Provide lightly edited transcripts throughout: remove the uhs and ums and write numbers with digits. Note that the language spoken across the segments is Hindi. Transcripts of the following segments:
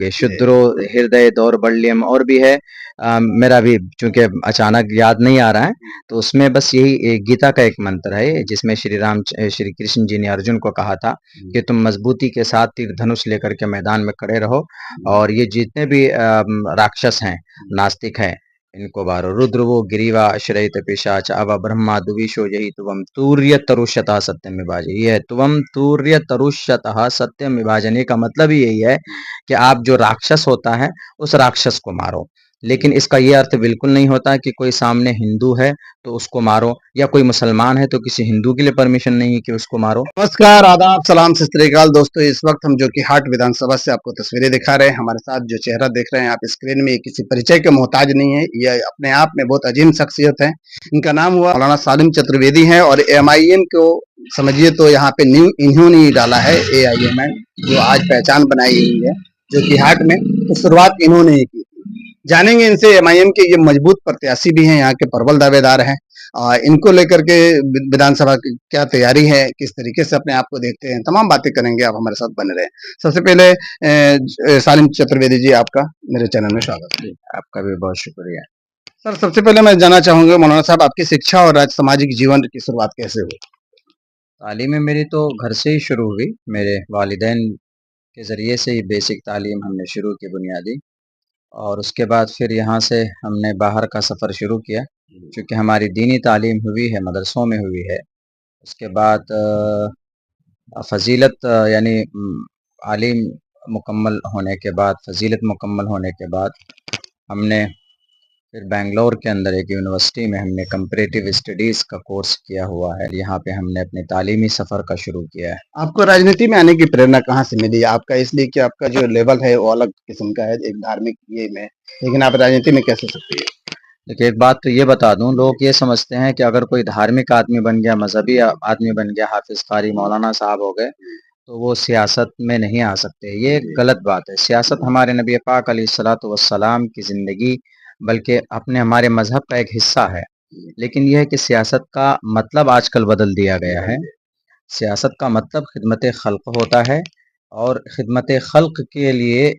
ये शुद्रो हृदय दौर्बल्यम और भी है। मेरा भी चूंकि अचानक याद नहीं आ रहा है, तो उसमें बस यही गीता का एक मंत्र है जिसमें श्री कृष्ण जी ने अर्जुन को कहा था कि तुम मजबूती के साथ तीर धनुष लेकर के मैदान में खड़े रहो और ये जितने भी राक्षस हैं, नास्तिक हैं, इनको बारो रुद्र वो गिरीवा श्रयित पिशाच अव ब्रह्मा दुविशो यही तुवम तूर्य तरुष्यतः सत्यम विभाजन। ये है तुवम तूर्य तरुष्यतः सत्यम विभाजन का मतलब ही यही है कि आप जो राक्षस होता है उस राक्षस को मारो। लेकिन इसका ये अर्थ बिल्कुल नहीं होता कि कोई सामने हिंदू है तो उसको मारो, या कोई मुसलमान है तो किसी हिंदू के लिए परमिशन नहीं है कि उसको मारो। नमस्कार, आदाब, सलाम, सत श्री अकाल दोस्तों। इस वक्त हम जो कि हाट विधानसभा से आपको तस्वीरें दिखा रहे हैं, हमारे साथ जो चेहरा देख रहे हैं आप स्क्रीन में, ये किसी परिचय के मोहताज नहीं है, ये अपने आप में बहुत अजीम शख्सियत है। इनका नाम हुआ मौलाना सालिम चतुर्वेदी है और एमआईएम को समझिए तो यहाँ पे न्यू इन्होंने ही डाला है। एआईएमएम जो आज पहचान बनाई हुई है, जो कि हाट में तो शुरुआत इन्होंने ही की। जानेंगे इनसे एमआईएम के ये मजबूत प्रत्याशी भी हैं, यहाँ के प्रबल दावेदार हैं। इनको लेकर के विधानसभा की क्या तैयारी है, किस तरीके से अपने आप को देखते हैं, तमाम बातें करेंगे। आप हमारे साथ बने रहे। सबसे पहले सालिम चतुर्वेदी जी, आपका मेरे चैनल में स्वागत है। आपका भी बहुत शुक्रिया। सर, सबसे पहले मैं जानना चाहूंगा मौलाना साहब, आपकी शिक्षा और राज सामाजिक जीवन की शुरुआत कैसे हुई? तालीम मेरी तो घर से ही शुरू हुई। मेरे वालिदैन के ज़रिए से ही बेसिक तालीम हमने शुरू की, बुनियादी। और उसके बाद फिर यहाँ से हमने बाहर का सफ़र शुरू किया, क्योंकि हमारी दीनी तालीम हुई है, मदरसों में हुई है। उसके बाद फ़ज़ीलत यानी आलिम मुकम्मल होने के बाद, फ़ज़ीलत मुकम्मल होने के बाद हमने फिर बेंगलोर के अंदर एक यूनिवर्सिटी में हमने कंपैरेटिव स्टडीज़ का कोर्स किया हुआ है। यहाँ पे हमने अपने तालीमी सफ़र का शुरू किया है। आपको राजनीति में आने की प्रेरणा कहाँ से मिली? आपका इसलिए कि आपका जो लेवल है वो अलग किस्म का है, एक धार्मिक ये में, लेकिन आप राजनीति में कैसे सक्रिय? देखिए, एक बात तो ये बता दूं, लोग ये समझते हैं कि अगर कोई धार्मिक आदमी बन गया, मजहबी आदमी बन गया, हाफिज कारी मौलाना साहब हो गए, तो वो सियासत में नहीं आ सकते। ये एक गलत बात है। सियासत हमारे नबी पाक अलैहिस्सलातु वस्सलाम की ज़िंदगी, बल्कि अपने हमारे मजहब का एक हिस्सा है। लेकिन यह है कि सियासत का मतलब आजकल बदल दिया गया है। सियासत का मतलब खिदमत खल्क होता है, और खिदमत खल्क के लिए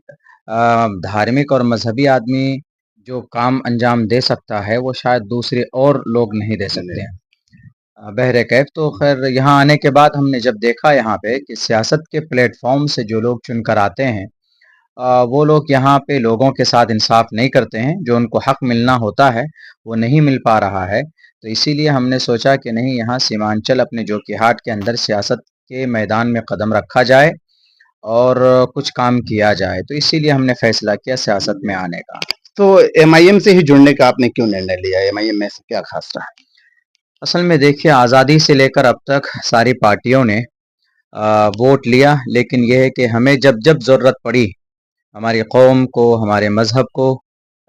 धार्मिक और मजहबी आदमी जो काम अंजाम दे सकता है, वो शायद दूसरे और लोग नहीं दे सकते हैं। बहरे कैफ तो खैर यहाँ आने के बाद हमने जब देखा यहाँ पे कि सियासत के प्लेटफॉर्म से जो लोग चुनकर आते हैं, वो लोग यहाँ पे लोगों के साथ इंसाफ नहीं करते हैं। जो उनको हक मिलना होता है वो नहीं मिल पा रहा है। तो इसीलिए हमने सोचा कि नहीं, यहाँ सीमांचल अपने जोकीहाट के अंदर सियासत के मैदान में कदम रखा जाए और कुछ काम किया जाए। तो इसीलिए हमने फैसला किया सियासत में आने का। तो एमआईएम से ही जुड़ने का आपने क्यों निर्णय लिया? एमआईएम में से क्या खास रहा? असल में देखिए, आज़ादी से लेकर अब तक सारी पार्टियों ने वोट लिया, लेकिन यह है कि हमें जब जब ज़रूरत पड़ी हमारी कौम को, हमारे मज़हब को,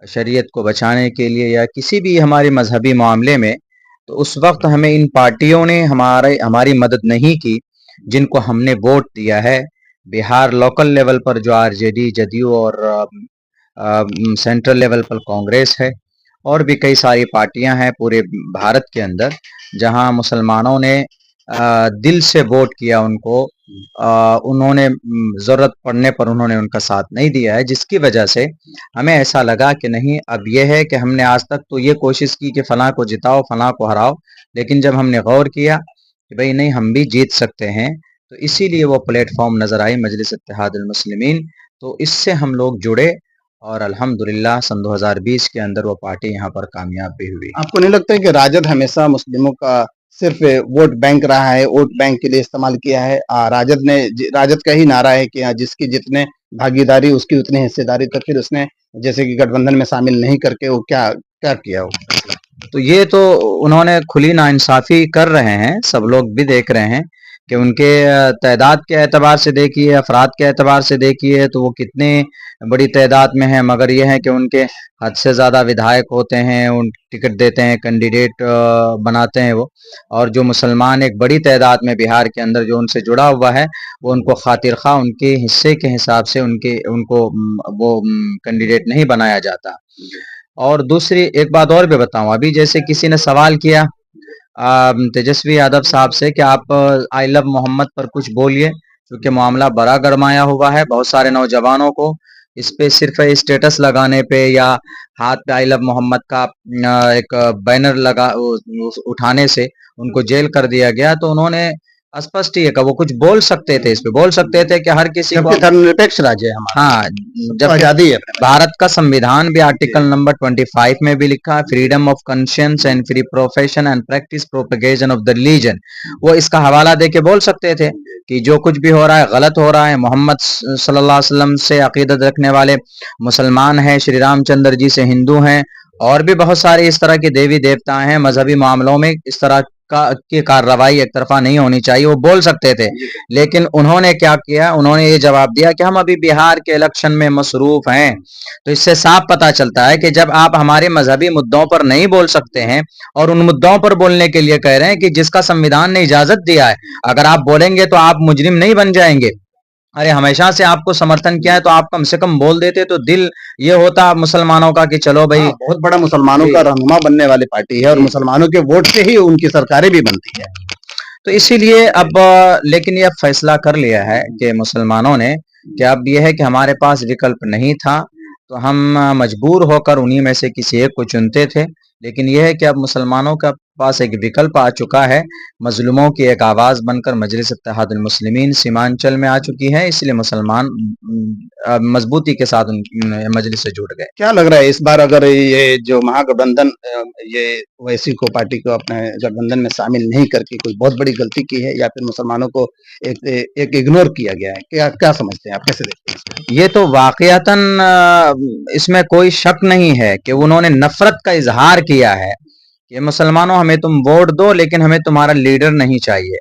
शरीयत को बचाने के लिए, या किसी भी हमारे मजहबी मामले में, तो उस वक्त हमें इन पार्टियों ने हमारी मदद नहीं की जिनको हमने वोट दिया है। बिहार लोकल लेवल पर जो आरजेडी, जदयू और सेंट्रल लेवल पर कांग्रेस है, और भी कई सारी पार्टियां हैं पूरे भारत के अंदर, जहां मुसलमानों ने दिल से वोट किया उनको। उन्होंने ज़रूरत पड़ने पर उन्होंने उनका साथ नहीं दिया है, जिसकी वजह से हमें ऐसा लगा कि नहीं, अब यह है कि हमने आज तक तो ये कोशिश की कि फ़लाँ को जिताओ, फ़लाँ को हराओ, लेकिन जब हमने गौर किया कि भाई नहीं, हम भी जीत सकते हैं, तो इसीलिए वो प्लेटफॉर्म नज़र आई मजलिस इत्तेहादुल मुस्लिमीन। तो इससे हम लोग जुड़े और अल्हम्दुलिल्लाह सन 2020 के अंदर वो पार्टी यहाँ पर कामयाब भी हुई। आपको नहीं लगता है कि राजद हमेशा मुस्लिमों का सिर्फ वोट बैंक रहा है, वोट बैंक के लिए इस्तेमाल किया है? राजद का ही नारा है कि जिसकी जितने भागीदारी उसकी उतनी हिस्सेदारी, तो फिर उसने जैसे कि गठबंधन में शामिल नहीं करके वो क्या क्या किया? तो ये तो उन्होंने खुली नाइंसाफ़ी कर रहे हैं, सब लोग भी देख रहे हैं कि उनके तादाद के एतबार से देखिए, अफराद के एतबार से देखिए, तो वो कितनी बड़ी तादाद में है, मगर ये है कि उनके हद से ज़्यादा विधायक होते हैं, उन टिकट देते हैं, कैंडिडेट बनाते हैं वो। और जो मुसलमान एक बड़ी तादाद में बिहार के अंदर जो उनसे जुड़ा हुआ है, वो उनको खातिर खा उनके हिस्से के हिसाब से उनको वो कैंडिडेट नहीं बनाया जाता। और दूसरी एक बात और भी बताऊँ, अभी जैसे किसी ने सवाल किया तेजस्वी यादव साहब से कि आप आई लव मोहम्मद पर कुछ बोलिए, क्योंकि मामला बड़ा गरमाया हुआ है बहुत सारे नौजवानों को। इस पे सिर्फ स्टेटस लगाने पे या हाथ पे आई लव मोहम्मद का एक बैनर उठाने से उनको जेल कर दिया गया। तो उन्होंने स्पष्ट ही कहा, वो कुछ बोल सकते थे, इस पे बोल सकते थे कि हर किसी को, जबकि धर्मनिरपेक्ष राज्य है हमारा, हाँ, तो जबकि आजादी है। भारत का संविधान भी आर्टिकल नंबर 25 में भी लिखा है, freedom of conscience and free profession and practice propagation of the religion. वो इसका हवाला दे के बोल सकते थे कि जो कुछ भी हो रहा है गलत हो रहा है। मोहम्मद सल्लल्लाहु अलैहि वसल्लम से अकीदत रखने वाले मुसलमान हैं, श्री रामचंद्र जी से हिंदू हैं, और भी बहुत सारे इस तरह के देवी देवता हैं। मजहबी मामलों में इस तरह की कार्रवाई एक तरफा नहीं होनी चाहिए, वो बोल सकते थे। लेकिन उन्होंने क्या किया, उन्होंने ये जवाब दिया कि हम अभी बिहार के इलेक्शन में मसरूफ हैं। तो इससे साफ पता चलता है कि जब आप हमारे मजहबी मुद्दों पर नहीं बोल सकते हैं और उन मुद्दों पर बोलने के लिए कह रहे हैं कि जिसका संविधान ने इजाजत दिया है, अगर आप बोलेंगे तो आप मुजरिम नहीं बन जाएंगे। अरे हमेशा से आपको समर्थन किया है तो आप कम से कम बोल देते तो दिल ये होता मुसलमानों का कि चलो भाई। बहुत बड़ा मुसलमानों का रहनुमा बनने वाली पार्टी है और मुसलमानों के वोट से ही उनकी सरकारें भी बनती है। तो इसीलिए अब लेकिन ये फैसला कर लिया है कि मुसलमानों ने कि अब ये है कि हमारे पास विकल्प नहीं था, तो हम मजबूर होकर उन्हीं में से किसी एक को चुनते थे। लेकिन यह है कि अब मुसलमानों का पास एक विकल्प आ चुका है, मजलूमों की एक आवाज बनकर मजलिस इत्तेहादुल मुस्लिमीन सीमांचल में आ चुकी है, इसलिए मुसलमान मजबूती के साथ मजलिस से जुड़ गए। क्या लग रहा है इस बार अगर ये जो महागठबंधन ये ओवैसी को पार्टी को अपने गठबंधन में शामिल नहीं करके कोई बहुत बड़ी गलती की है या फिर मुसलमानों को एक इग्नोर किया गया है? क्या क्या समझते हैं आप, कैसे देखते हैं इसको? ये तो वाकयातन इसमें कोई शक नहीं है कि उन्होंने नफरत का इजहार किया है कि मुसलमानों हमें तुम वोट दो लेकिन हमें तुम्हारा लीडर नहीं चाहिए।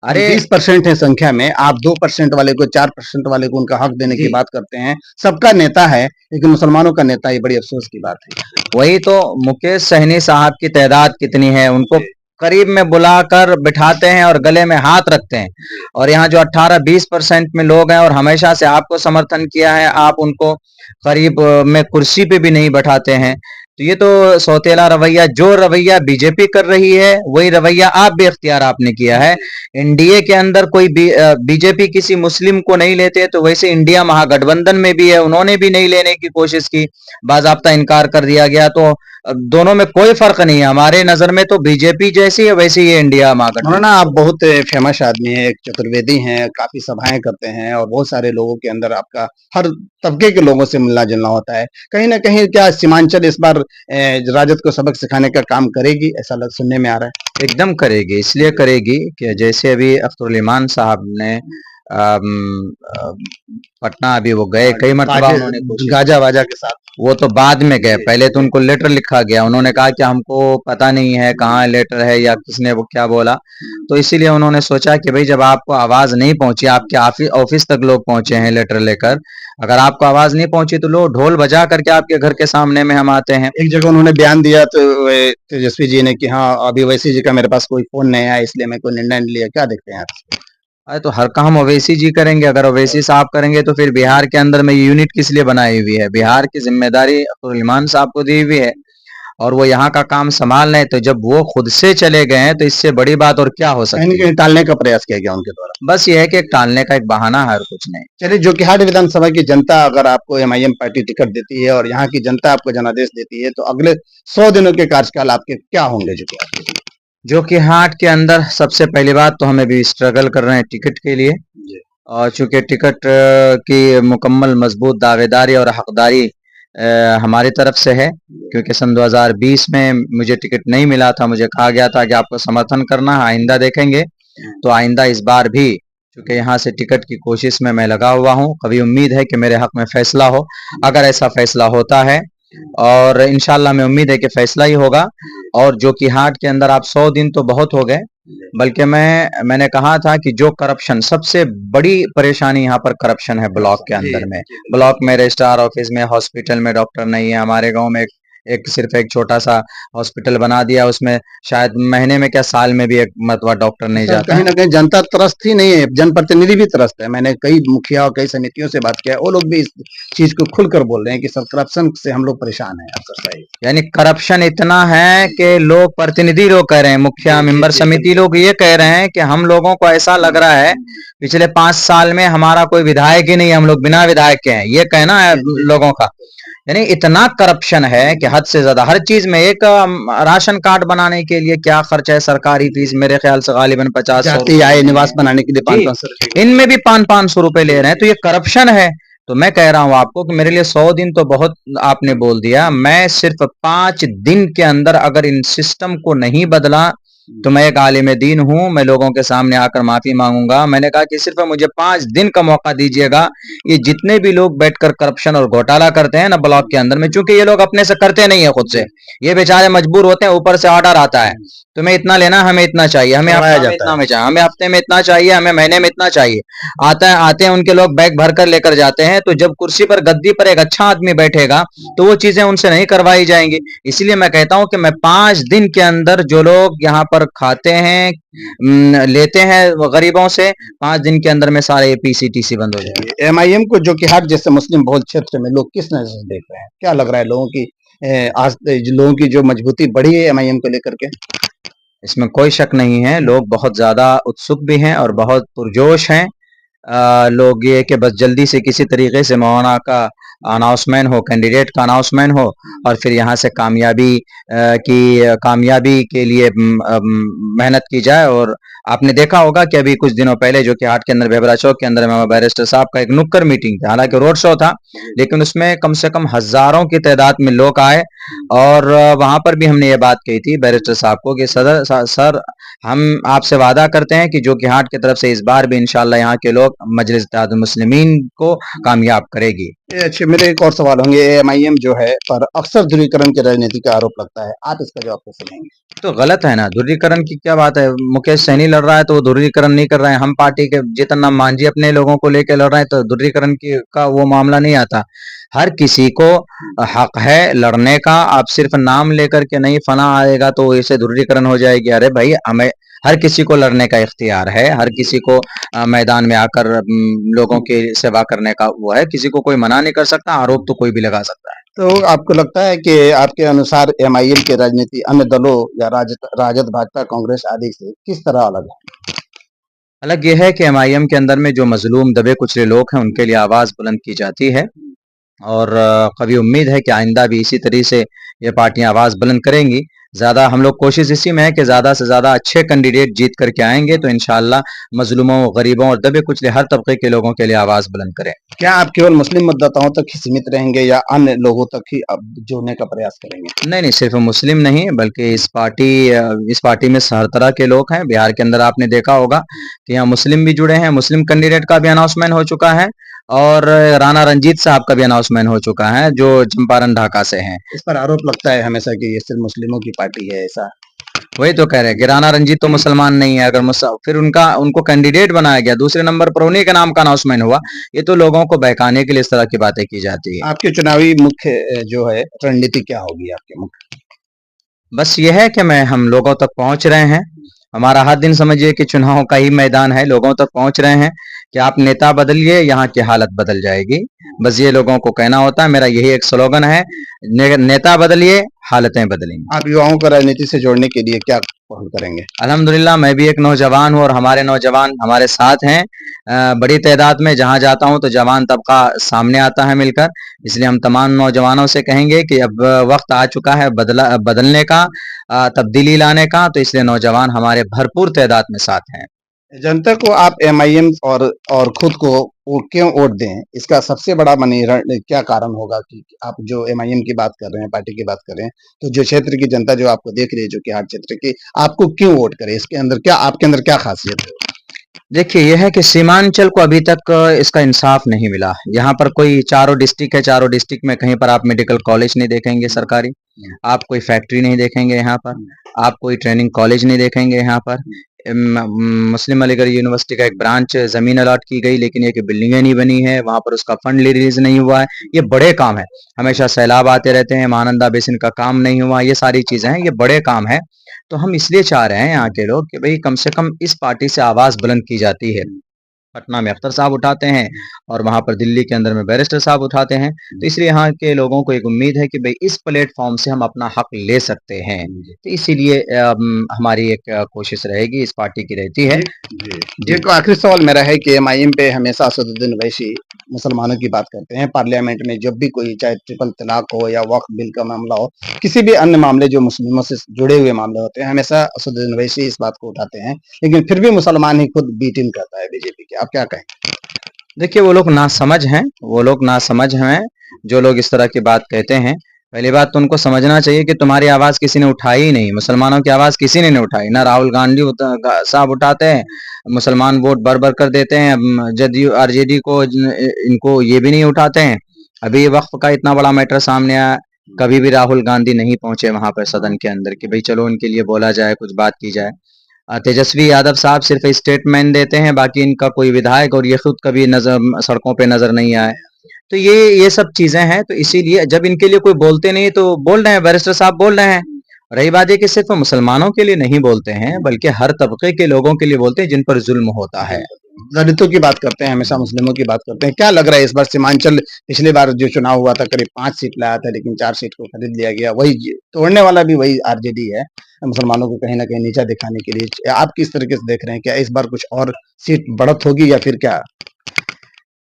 अरे 20% है संख्या में, आप 2% वाले को 4% वाले को उनका हक देने की बात करते हैं। सबका नेता है लेकिन मुसलमानों का नेता, ये बड़ी अफसोस की बात है। वही तो, मुकेश सहनी साहब की तादाद कितनी है, उनको करीब में बुलाकर बिठाते हैं और गले में हाथ रखते हैं, और यहाँ जो 18-20% में लोग हैं और हमेशा से आपको समर्थन किया है, आप उनको करीब में कुर्सी पे भी नहीं बैठाते हैं। तो ये तो सौतेला रवैया, जो रवैया बीजेपी कर रही है वही रवैया आप भी इख्तियार आपने किया है। एनडीए के अंदर कोई बीजेपी किसी मुस्लिम को नहीं लेते, तो वैसे इंडिया महागठबंधन में भी है, उन्होंने भी नहीं लेने की कोशिश की, बाज़ाब्ता इनकार कर दिया गया। तो दोनों में कोई फर्क नहीं है, हमारे नजर में तो बीजेपी जैसी है वैसे ही इंडिया महागठबंधन। ना, आप बहुत फेमस आदमी हैं, एक चतुर्वेदी हैं, काफी सभाएं करते हैं और बहुत सारे लोगों के अंदर आपका हर तबके के लोगों से मिलना जुलना होता है। कहीं ना कहीं क्या सीमांचल इस बार राजद को सबक सिखाने का काम करेगी, ऐसा सुनने में आ रहा है? एकदम करेगी, इसलिए करेगी कि जैसे अभी अख्तरुल इमान साहब ने पटना अभी वो गए कई मरतबा, उन्होंने गाजा वाजा के साथ, वो तो बाद में गए, पहले तो उनको लेटर लिखा गया, उन्होंने कहा कि हमको पता नहीं है कहाँ लेटर है या किसने वो क्या बोला। तो इसीलिए उन्होंने सोचा कि भाई जब आपको आवाज नहीं पहुंची, आपके ऑफिस तक लोग पहुंचे हैं लेटर लेकर, अगर आपको आवाज नहीं पहुंची तो लो ढोल बजा करके आपके घर के सामने में हम आते हैं। एक जगह उन्होंने बयान दिया तो तेजस्वी जी ने कि हाँ अभी ओवैसी जी का मेरे पास कोई फोन नहीं आया इसलिए मैं कोई निर्णय नहीं लिया, क्या देखते हैं आप? अरे तो हर काम ओवैसी जी करेंगे, अगर ओवैसी साहब करेंगे तो फिर बिहार के अंदर में यूनिट किस लिए बनाई हुई है? बिहार की जिम्मेदारी अब्दुल रहमान साहब को दी हुई है और वो यहाँ का काम संभाल रहे हैं। तो जब वो खुद से चले गए हैं तो इससे बड़ी बात और क्या हो सकती है? टालने का प्रयास किया गया उनके द्वारा, बस ये है कि एक टालने का एक बहाना है और कुछ नहीं। चलिए, जोकीहाट विधानसभा की जनता अगर आपको एमआईएम पार्टी टिकट देती है और यहाँ की जनता आपको जनादेश देती है तो अगले 100 दिनों के कार्यकाल आपके क्या होंगे? जोकीहाट के अंदर सबसे पहली बात तो हमें भी स्ट्रगल कर रहे हैं टिकट के लिए, और चूंकि टिकट की मुकम्मल मजबूत दावेदारी और हकदारी हमारी तरफ से है, क्योंकि सन 2020 में मुझे टिकट नहीं मिला था, मुझे कहा गया था कि आपको समर्थन करना है, आइंदा देखेंगे। तो आइंदा इस बार भी क्योंकि यहाँ से टिकट की कोशिश में मैं लगा हुआ हूँ, कभी उम्मीद है कि मेरे हक में फैसला हो। अगर ऐसा फैसला होता है, और इंशाल्लाह मैं उम्मीद है कि फैसला ही होगा। और जोकीहाट के अंदर आप 100 दिन तो बहुत हो गए, बल्कि मैंने कहा था कि जो करप्शन, सबसे बड़ी परेशानी यहाँ पर करप्शन है ब्लॉक के अंदर में। ब्लॉक में रजिस्ट्रार ऑफिस में, हॉस्पिटल में डॉक्टर नहीं है, हमारे गांव में एक सिर्फ एक छोटा सा हॉस्पिटल बना दिया, उसमें शायद महीने में क्या साल में भी एक मरतबा डॉक्टर नहीं सर जाता कहीं है। न कहीं जनता त्रस्त ही नहीं है, जनप्रतिनिधि भी त्रस्त है। मैंने कई मुखिया और कई समितियों से बात किया है, वो लोग भी इस चीज़ को खुलकर बोल रहे हैं कि सर करप्शन से हम लोग परेशान हैं अफसरशाही। यानी करप्शन इतना है कि लोग प्रतिनिधि लोग कह रहे हैं, मुखिया जी, जी, मेंबर जी, समिति बिल्कुल। लोग ये कह रहे हैं कि हम लोगों को ऐसा लग रहा है पिछले 5 साल में हमारा कोई विधायक ही नहीं है, हम लोग बिना विधायक के हैं, ये कहना है जी, जी, जी। लोगों का। यानी इतना करप्शन है कि हद से ज्यादा हर चीज में। एक राशन कार्ड बनाने के लिए क्या खर्च है, सरकारी फीस मेरे ख्याल से गालिबन 50-100 जाति रुपए आय लेते निवास हैं बनाने के लिए जी, 500-500 रुपए की इनमें भी 500-500 रुपए ले जी, रहे हैं, तो जी। ये करप्शन है। तो मैं कह रहा हूं आपको कि मेरे लिए 100 दिन तो बहुत आपने बोल दिया। मैं सिर्फ 5 दिन के अंदर अगर इन सिस्टम को नहीं बदला तो मैं एक आलिम दीन हूं, मैं लोगों के सामने आकर माफी मांगूंगा। मैंने कहा कि सिर्फ मुझे 5 दिन का मौका दीजिएगा। ये जितने भी लोग बैठकर करप्शन और घोटाला करते हैं ना ब्लॉक के अंदर में, चूंकि ये लोग अपने से करते नहीं है खुद से, ये बेचारे मजबूर होते हैं, ऊपर से ऑर्डर आता है तुम्हें इतना लेना, हमें इतना चाहिए, हमें करवाया हफ्ता में जाता इतना है। में चाहिए, हमें हफ्ते में इतना चाहिए, हमें महीने में इतना चाहिए। आता है, आते हैं उनके लोग बैग भर कर लेकर जाते हैं। तो जब कुर्सी पर गद्दी पर एक अच्छा आदमी बैठेगा तो वो चीजें उनसे नहीं करवाई जाएंगी। इसलिए मैं कहता हूं कि मैं 5 दिन के अंदर जो लोग यहाँ पर खाते हैं लेते हैं गरीबों से, 5 दिन के अंदर में सारे पीसीटीसी बंद हो जाएंगे। एमआईएम को जोकीहाट जैसे मुस्लिम बहुल क्षेत्र में लोग किस नज़र से देख रहे हैं? क्या लग रहा है लोगों की आज लोगों की जो मजबूती बढ़ी है एमआईएम को लेकर के? इसमें कोई शक नहीं है, लोग बहुत ज्यादा उत्सुक भी हैं और बहुत पुरजोश हैं। लोग ये कि बस जल्दी से किसी तरीके से मौलाना का अनाउंसमेंट हो, कैंडिडेट का अनाउंसमेंट हो और फिर यहाँ से कामयाबी के लिए मेहनत की जाए। और आपने देखा होगा कि अभी कुछ दिनों पहले जो कि हाट के अंदर बेबरा चौक के अंदर में बैरिस्टर साहब का एक नुक्कड़ मीटिंग था, हालांकि रोड शो था, लेकिन उसमें कम से कम हजारों की तादाद में लोग आए। और वहां पर भी हमने ये बात कही थी बैरिस्टर साहब को कि सर हम आपसे वादा करते हैं कि जो कि हाट की तरफ से इस बार भी इंशाल्लाह यहाँ के लोग मजलिस इत्तेहादुल मुस्लिमीन को कामयाब करेगी। अच्छे मेरे एक और सवाल होंगे एमआईएम जो है पर अक्सर ध्रुवीकरण की राजनीति का आरोप लगता है। आप इसका जवाब कैसे देंगे? तो गलत है ना, ध्रुवीकरण की क्या बात है। मुकेश सहनी लड़ रहा है तो वो ध्रुवीकरण नहीं कर रहे हैं। हम पार्टी के जीतन राम मांझी अपने लोगों को लेकर लड़ रहे हैं तो ध्रुवीकरण की का वो मामला नहीं आता। हर किसी को हक है लड़ने का। आप सिर्फ नाम लेकर के नहीं फना आएगा तो इसे ध्रुवीकरण हो जाएगी। अरे भाई, हमें हर किसी को लड़ने का इख्तियार है, हर किसी को मैदान में आकर लोगों की सेवा करने का वो है, किसी को कोई मना नहीं कर सकता। आरोप तो कोई भी लगा सकता है। तो आपको लगता है कि आपके अनुसार एमआईएम की राजनीति अन्य दलों या राजद भाजपा कांग्रेस आदि से किस तरह अलग है? अलग ये है कि एमआईएम के अंदर में जो मजलूम दबे कुचले लोग हैं उनके लिए आवाज बुलंद की जाती है। और कभी उम्मीद है कि आइंदा भी इसी तरीके से ये पार्टियां आवाज बुलंद करेंगी। ज्यादा हम लोग कोशिश इसी में है कि ज्यादा से ज्यादा अच्छे कैंडिडेट जीत करके आएंगे तो इंशाल्लाह मजलूमों, गरीबों और दबे कुचले हर तबके के लोगों के लिए आवाज बुलंद करें। क्या आप केवल मुस्लिम मतदाताओं तक ही सीमित रहेंगे या अन्य लोगों तक ही अब जोड़ने का प्रयास करेंगे? नहीं नहीं, सिर्फ मुस्लिम नहीं बल्कि इस पार्टी में हर तरह के लोग हैं। बिहार के अंदर आपने देखा होगा कि यहाँ मुस्लिम भी जुड़े हैं। मुस्लिम कैंडिडेट का भी अनाउंसमेंट हो चुका है और राणा रंजीत साहब का भी अनाउंसमेंट हो चुका है जो चंपारण ढाका से हैं। इस पर आरोप लगता है हमेशा कि ये सिर्फ मुस्लिमों की पार्टी है ऐसा। वही तो कह रहे हैं कि राणा रंजीत तो मुसलमान नहीं है। अगर फिर उनको कैंडिडेट बनाया गया, दूसरे नंबर पर उन्हीं के नाम का अनाउंसमेंट हुआ। ये तो लोगों को बहकाने के लिए इस तरह की बातें की जाती है। आपकी चुनावी मुख्य जो है रणनीति क्या होगी आपके मुख्य? बस ये है कि हम लोगों तक पहुंच रहे हैं। हमारा हर दिन समझिए कि चुनाव का ही मैदान है, लोगों तक पहुंच रहे हैं कि आप नेता बदलिए, यहाँ की हालत बदल जाएगी। बस ये लोगों को कहना होता है। मेरा यही एक स्लोगन है, नेता बदलिए, हालतें बदलेंगी। आप युवाओं को राजनीति से जोड़ने के लिए क्या पहल करेंगे? अल्हम्दुलिल्लाह मैं भी एक नौजवान हूँ और हमारे नौजवान हमारे साथ हैं बड़ी तादाद में। जहाँ जाता हूँ तो जवान तबका सामने आता है मिलकर। इसलिए हम तमाम नौजवानों से कहेंगे कि अब वक्त आ चुका है बदलने का, तब्दीली लाने का। तो इसलिए नौजवान हमारे भरपूर तादाद में साथ हैं। जनता को आप एमआईएम और खुद को क्यों वोट दें? इसका सबसे बड़ा क्या कारण होगा कि आप जो एमआईएम की बात कर रहे हैं, पार्टी की बात कर रहे हैं, तो जो क्षेत्र की जनता जो आपको देख रही है, जो कि हर क्षेत्र की, आपको क्यों वोट करे? इसके अंदर क्या आपके अंदर क्या खासियत है? देखिए यह है कि सीमांचल को अभी तक इसका इंसाफ नहीं मिला। यहाँ पर कोई चारों डिस्ट्रिक्ट है, चारों डिस्ट्रिक्ट में कहीं पर आप मेडिकल कॉलेज नहीं देखेंगे सरकारी, आप कोई फैक्ट्री नहीं देखेंगे यहाँ पर, आप कोई ट्रेनिंग कॉलेज नहीं देखेंगे यहाँ पर। मुस्लिम अलीगढ़ यूनिवर्सिटी का एक ब्रांच ज़मीन अलॉट की गई, लेकिन ये कि बिल्डिंगें नहीं बनी है, वहाँ पर उसका फंड रिलीज़ नहीं हुआ है। ये बड़े काम हैं। हमेशा सैलाब आते रहते हैं, महानंदा बेसिन का काम नहीं हुआ, ये सारी चीज़ें हैं, ये बड़े काम हैं। तो हम इसलिए चाह रहे हैं यहाँ के लोग कि भई कम से कम इस पार्टी से आवाज़ बुलंद की जाती है। पटना में अख्तर साहब उठाते हैं और वहाँ पर दिल्ली के अंदर में बैरिस्टर साहब उठाते हैं। तो इसलिए यहाँ के लोगों को एक उम्मीद है कि भई इस प्लेटफ़ॉर्म से हम अपना हक ले सकते हैं। तो इसीलिए हमारी एक कोशिश रहेगी, इस पार्टी की रहती है। जी। एक आखिरी सवाल मेरा है कि एमआईएम पे हमेशा असदुद्दीन ओवैसी मुसलमानों की बात करते हैं। पार्लियामेंट में जब भी कोई चाहे ट्रिपल तलाक हो या वक्फ बिल का मामला हो, किसी भी अन्य मामले जो मुस्लिमों से जुड़े हुए मामले होते हैं, हमेशा असदुद्दीन ओवैसी इस बात को उठाते हैं। लेकिन फिर भी मुसलमान ही खुद बी टीम करता है बीजेपी की। आप क्या कहें? देखिए वो लोग नासमझ हैं, वो लोग नासमझ हैं, जो लोग इस तरह की बात कहते हैं। पहली बात तो उनको समझना चाहिए कि तुम्हारी आवाज़ किसी ने उठाई ही नहीं, मुसलमानों की आवाज़ किसी ने नहीं उठाई। ना राहुल गांधी साहब उठाते हैं, मुसलमान वोट भर-भर कर देते हैं। जदयू आरजेडी को इनको ये भी नहीं उठाते हैं। अभी वक्फ का इतना बड़ा मैटर सामने आया, कभी भी राहुल गांधी नहीं पहुंचे वहां पर सदन के अंदर कि भाई चलो उनके लिए बोला जाए, कुछ बात की जाए। तेजस्वी यादव साहब सिर्फ स्टेटमेंट देते हैं, बाकी इनका कोई विधायक और ये खुद कभी नजर सड़कों पे नजर नहीं आए। तो ये सब चीजें हैं, तो इसीलिए जब इनके लिए कोई बोलते नहीं तो बोल रहे हैं, बैरिस्टर साहब बोल रहे हैं। रही बात ये कि सिर्फ मुसलमानों के लिए नहीं बोलते हैं, बल्कि हर तबके के लोगों के लिए बोलते हैं जिन पर जुल्म होता है। दलितों की बात करते हैं, हमेशा मुस्लिमों की बात करते हैं। क्या लग रहा है इस बार सीमांचल, पिछली बार जो चुनाव हुआ था करीब 5 सीट लाया था, लेकिन 4 सीट को खरीद लिया गया। वही तोड़ने वाला भी वही आरजेडी है, मुसलमानों को कहीं न कहीं नीचा दिखाने के लिए। आप किस तरीके से देख रहे हैं? क्या इस बार कुछ और सीट बढ़त होगी या फिर क्या?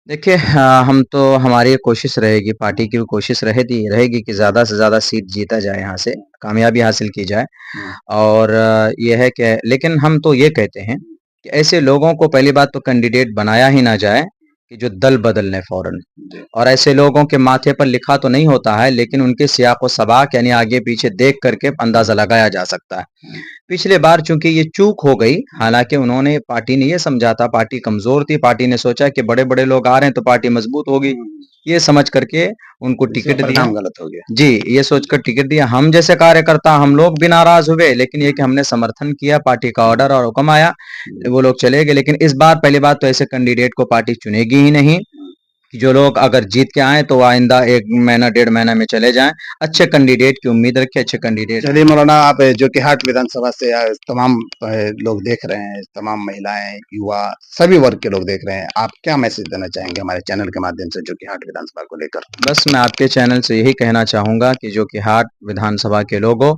देखिए हम तो हमारी ये कोशिश रहेगी, पार्टी की भी कोशिश रहेगी रहेगी कि ज़्यादा से ज़्यादा सीट जीता जाए, यहाँ से कामयाबी हासिल की जाए। और ये है कि लेकिन हम तो ये कहते हैं कि ऐसे लोगों को पहली बात तो कैंडिडेट बनाया ही ना जाए कि जो दल बदल लें फ़ौरन। और ऐसे लोगों के माथे पर लिखा तो नहीं होता है, लेकिन उनके सियाक व सबाक यानी आगे पीछे देख करके अंदाज़ा लगाया जा सकता है। पिछले बार चूँकि ये चूक हो गई, हालाँकि उन्होंने पार्टी ने ये समझा था, पार्टी कमज़ोर थी, पार्टी ने सोचा कि बड़े-बड़े लोग आ रहे हैं तो पार्टी मज़बूत होगी। ये समझ करके उनको इसका टिकट दिया। परिणाम गलत हो गया। जी, ये सोचकर टिकट दिया। हम जैसे कार्यकर्ता हम लोग भी नाराज़ हुए, लेकिन ये कि हमने समर्थन किया, पार्टी का ऑर्डर और हुक्म आया, वो लोग चले गए। लेकिन इस बार पहली बात तो ऐसे कैंडिडेट को पार्टी चुनेगी ही नहीं, कि जो लोग अगर जीत के आएँ तो आइंदा 1 महीना, डेढ़ महीना में चले जाएँ। अच्छे कैंडिडेट की उम्मीद रखें, अच्छे कैंडिडेट। चलिए मौलाना, आप जो कि हाट विधानसभा से तमाम लोग देख रहे हैं, तमाम महिलाएं, युवा, सभी वर्ग के लोग देख रहे हैं। आप क्या मैसेज देना चाहेंगे हमारे चैनल के माध्यम से जो कि हाट विधानसभा को लेकर? बस मैं आपके चैनल से यही कहना चाहूँगा कि जो कि हाट विधानसभा के लोगों,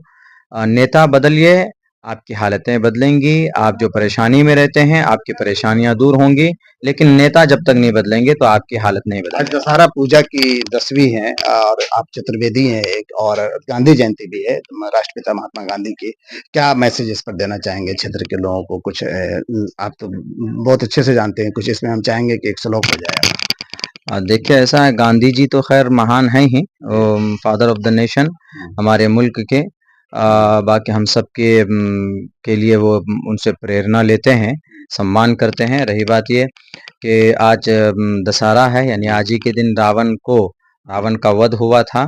नेता बदलिए, आपकी हालतें बदलेंगी, आप जो परेशानी में रहते हैं, आपकी परेशानियाँ दूर होंगी, लेकिन नेता जब तक नहीं बदलेंगे तो आपकी हालत नहीं आज बदलेगी। दशहरा पूजा की 10वीं है और आप चतुर्वेदी हैं एक, और गांधी जयंती भी है, राष्ट्रपिता महात्मा गांधी की। क्या मैसेज इस पर देना चाहेंगे क्षेत्र के लोगों को? कुछ आप तो बहुत अच्छे से जानते हैं, कुछ इसमें हम चाहेंगे कि एक श्लोक हो जाए। देखिए ऐसा है, गांधी जी तो खैर महान हैं ही, फादर ऑफ द नेशन हमारे मुल्क के। बाकी हम सब के लिए वो उनसे प्रेरणा लेते हैं, सम्मान करते हैं। रही बात ये कि आज दशहरा है, यानी आज ही के दिन रावण का वध हुआ था।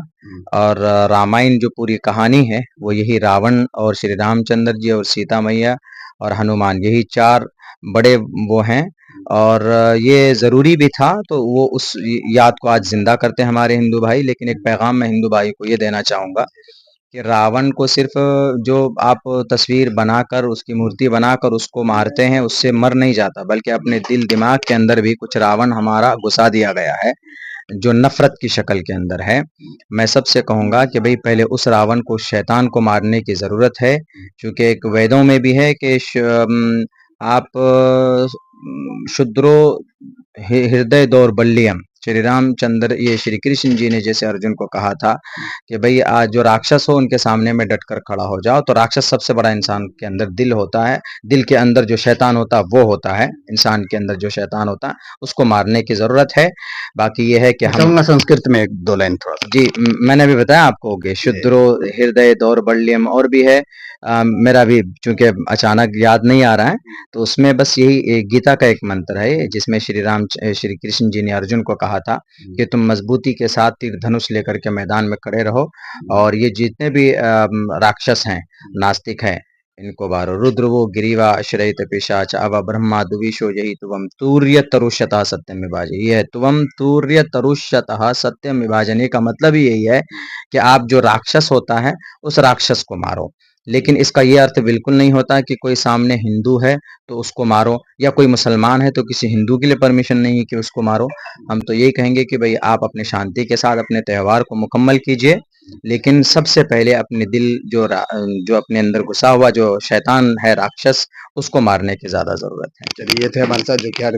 और रामायण जो पूरी कहानी है वो यही रावण और श्री रामचंद्र जी और सीता मैया और हनुमान, यही 4 बड़े वो हैं। और ये ज़रूरी भी था, तो वो उस याद को आज ज़िंदा करते हैं हमारे हिंदू भाई। लेकिन एक पैगाम मैं हिंदू भाई को ये देना चाहूँगा कि रावण को सिर्फ़ जो आप तस्वीर बनाकर, उसकी मूर्ति बनाकर उसको मारते हैं, उससे मर नहीं जाता, बल्कि अपने दिल दिमाग के अंदर भी कुछ रावण हमारा घुसा दिया गया है, जो नफ़रत की शक्ल के अंदर है। मैं सबसे कहूँगा कि भई पहले उस रावण को, शैतान को मारने की ज़रूरत है, क्योंकि एक वेदों में भी है कि आप शूद्रो हृदय दौर्बल्यम, श्री रामचंद्र, ये श्री कृष्ण जी ने जैसे अर्जुन को कहा था कि भाई आज जो राक्षस हो उनके सामने में डट कर खड़ा हो जाओ। तो राक्षस सबसे बड़ा इंसान के अंदर दिल होता है, दिल के अंदर जो शैतान होता है वो होता है, इंसान के अंदर जो शैतान होता है उसको मारने की ज़रूरत है। बाकी ये है कि मैं हम चाहूंगा संस्कृत में एक दो लाइन थोड़ा सा। जी, मैंने अभी बताया आपको कि शुद्रो हृदय दौर्बल्यम और भी है। मेरा भी चूँकि अचानक याद नहीं आ रहा है, तो उसमें बस यही गीता का एक मंत्र है जिसमें श्री कृष्ण जी ने अर्जुन को कहा था कि तुम मजबूती के साथ तीर धनुष लेकर के मैदान में खड़े रहो, और ये जितने भी राक्षस हैं, नास्तिक हैं, इनको मारो। रुद्रवो गिरीवा आश्रयित पिशाच अव ब्रह्मा दुविशो यही तुवम तूर्य तरुष्यतः सत्यम विभाजन। ये है तुवम तूर्य तरुष्यतः सत्यम विभाजन, का मतलब ही यही है कि आप जो राक्षस होता है उस राक्षस को मारो। लेकिन इसका ये अर्थ बिल्कुल नहीं होता कि कोई सामने हिंदू है तो उसको मारो, या कोई मुसलमान है तो किसी हिंदू के लिए परमिशन नहीं है कि उसको मारो। हम तो यही कहेंगे कि भाई आप अपने शांति के साथ अपने त्यौहार को मुकम्मल कीजिए, लेकिन सबसे पहले अपने दिल जो अपने अंदर घुसा हुआ जो शैतान है, राक्षस, उसको मारने की ज्यादा जरूरत है। चलिए, ये थे हमारे साथ जो कि हर